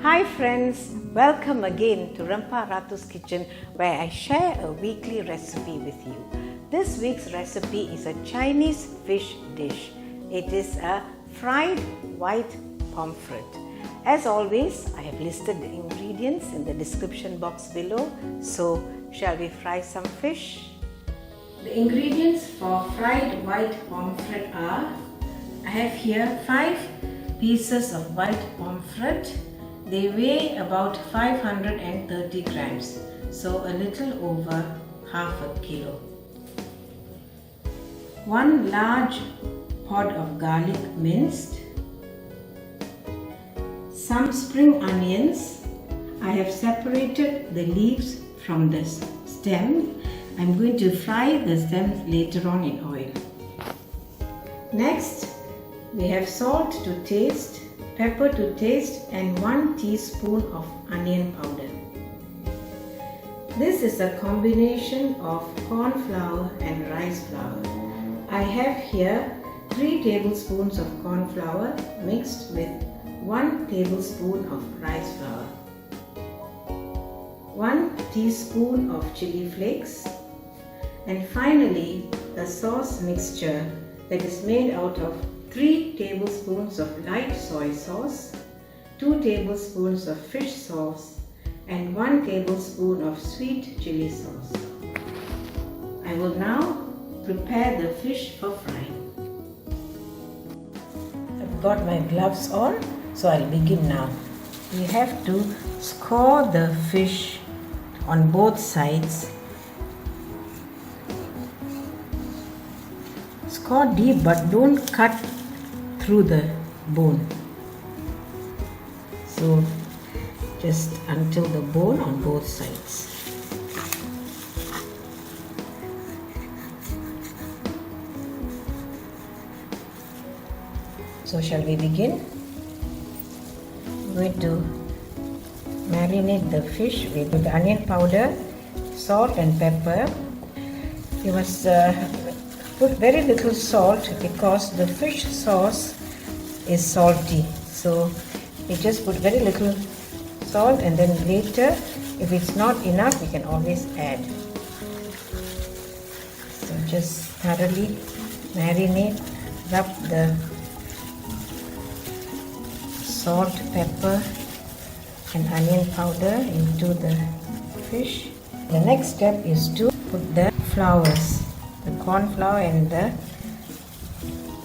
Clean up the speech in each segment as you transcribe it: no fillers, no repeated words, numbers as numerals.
Hi friends, welcome again to Rempah Ratus Kitchen, where I share a weekly recipe with you. This week's recipe is a Chinese fish dish. It is a fried white pomfret. As always, I have listed the ingredients in the description box below. So, shall we fry some fish? The ingredients for fried white pomfret are: I have here 5 pieces of white pomfret. They weigh about 530 grams, so a little over half a kilo. 1 large pod of garlic minced. Some spring onions. I have separated the leaves from the stem. I'm going to fry the stems later on in oil. Next, we have salt to taste, pepper to taste, and 1 teaspoon of onion powder. This is a combination of corn flour and rice flour. I have here 3 tablespoons of corn flour mixed with 1 tablespoon of rice flour, 1 teaspoon of chilli flakes, and finally a sauce mixture that is made out of 3 tablespoons of light soy sauce, 2 tablespoons of fish sauce, and 1 tablespoon of sweet chili sauce. I will now prepare the fish for frying. I've got my gloves on, so I'll begin now. We have to score the fish on both sides. Score deep, but don't cut through the bone. So just until the bone on both sides. So shall we begin? I'm going to marinate the fish with the onion powder, salt and pepper. You must put very little salt because the fish sauce is salty. So you just put very little salt, and then later, if it's not enough, you can always add. So just thoroughly marinate, rub the salt, pepper and onion powder into the fish. The next step is to put the flours, the corn flour and the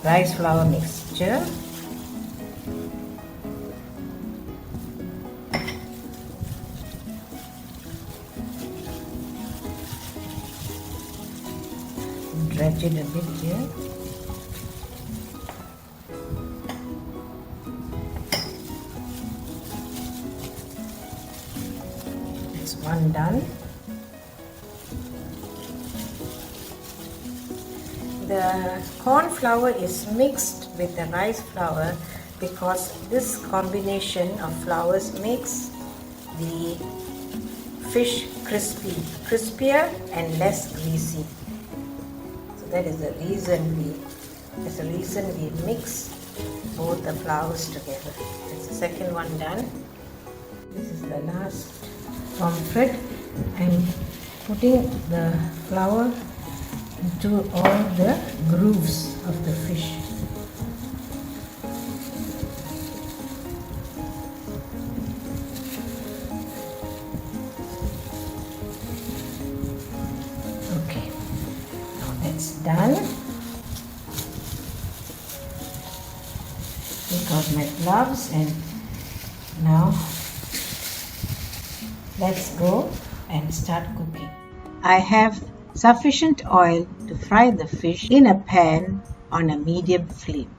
rice flour mixture. Dredge it a bit here. That's one done. The corn flour is mixed with the rice flour because this combination of flours makes the fish crispier and less greasy. So that is the reason we mix both the flours together. That's the second one done. This is the last pomfret. I'm putting the flour into all the grooves of the fish. Okay, now that's done. Take out my gloves, and now let's go and start cooking. I have sufficient oil to fry the fish in a pan on a medium flame.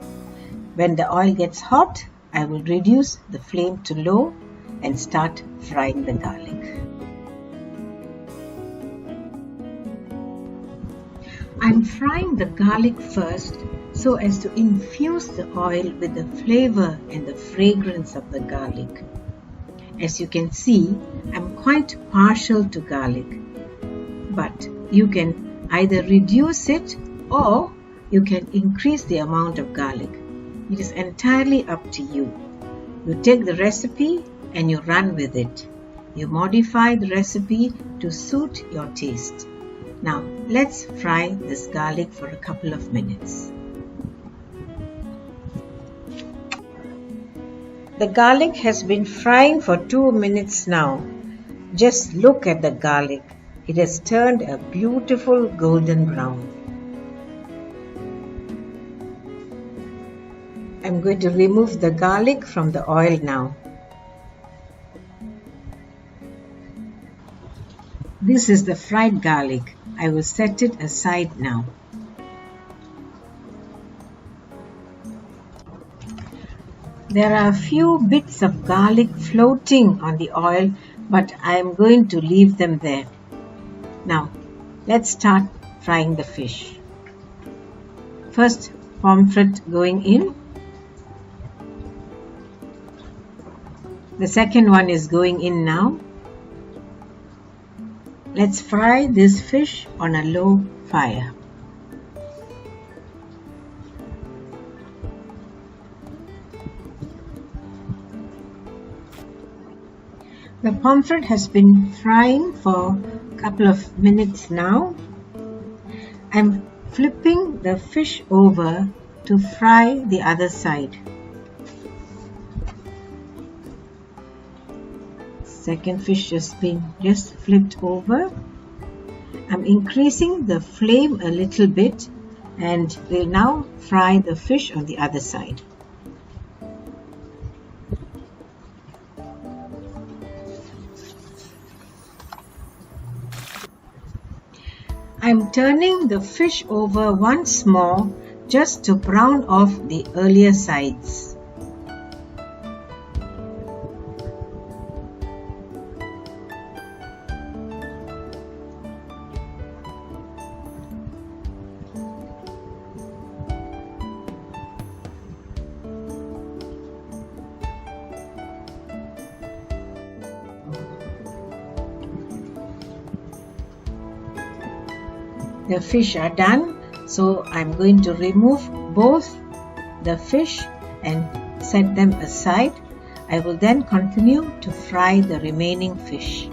When the oil gets hot, I will reduce the flame to low and start frying the garlic. I'm frying the garlic first so as to infuse the oil with the flavor and the fragrance of the garlic. As you can see, I'm quite partial to garlic, but you can either reduce it or you can increase the amount of garlic. It is entirely up to you. You take the recipe and you run with it. You modify the recipe to suit your taste. Now let's fry this garlic for a couple of minutes. The garlic has been frying for 2 minutes now. Just look at the garlic. It has turned a beautiful golden brown. I'm going to remove the garlic from the oil now. This is the fried garlic. I will set it aside now. There are a few bits of garlic floating on the oil, but I am going to leave them there. Now, let's start frying the fish. First, pomfret going in. The second one is going in now. Let's fry this fish on a low fire. The pomfret has been frying for a couple of minutes now. I'm flipping the fish over to fry the other side. Second fish has been just flipped over. I'm increasing the flame a little bit and will now fry the fish on the other side. I'm turning the fish over once more just to brown off the earlier sides. The fish are done, so I'm going to remove both the fish and set them aside. I will then continue to fry the remaining fish.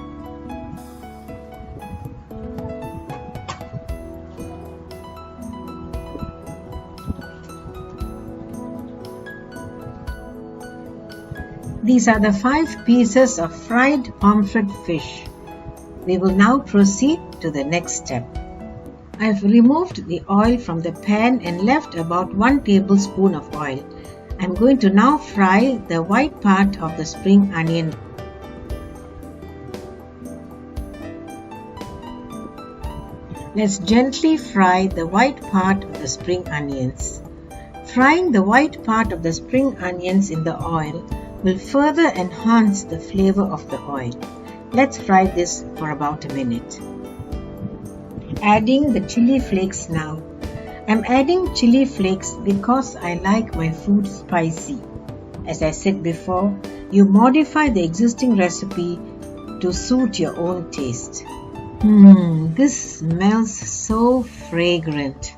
These are the 5 pieces of fried pomfret fish. We will now proceed to the next step. I have removed the oil from the pan and left about 1 tablespoon of oil. I am going to now fry the white part of the spring onion. Let's gently fry the white part of the spring onions. Frying the white part of the spring onions in the oil will further enhance the flavor of the oil. Let's fry this for about a minute. Adding the chili flakes now. I'm adding chili flakes because I like my food spicy. As I said before, you modify the existing recipe to suit your own taste. This smells so fragrant.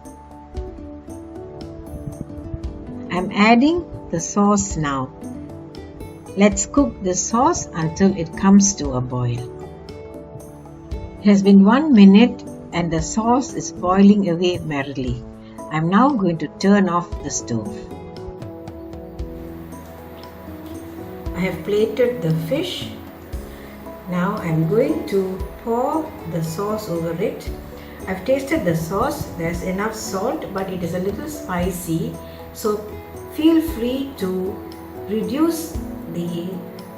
I'm adding the sauce now. Let's cook the sauce until it comes to a boil. It has been 1 minute and the sauce is boiling away merrily. I'm now going to turn off the stove. I have plated the fish. Now I'm going to pour the sauce over it. I've tasted the sauce. There's enough salt, but it is a little spicy. So feel free to reduce the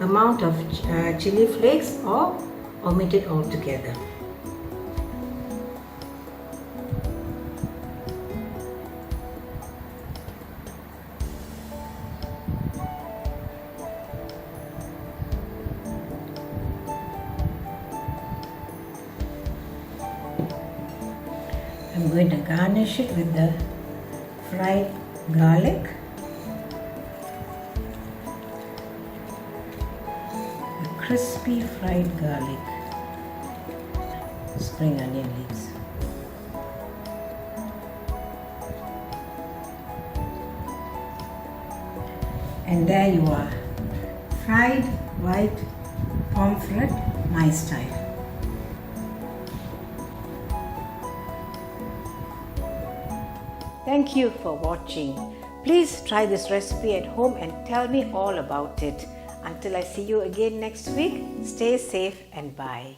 amount of chili flakes or omit it altogether. I'm going to garnish it with the fried garlic, the crispy fried garlic, spring onion leaves. And there you are, fried white pomfret my style. Thank you for watching. Please try this recipe at home and tell me all about it. Until I see you again next week, stay safe and bye.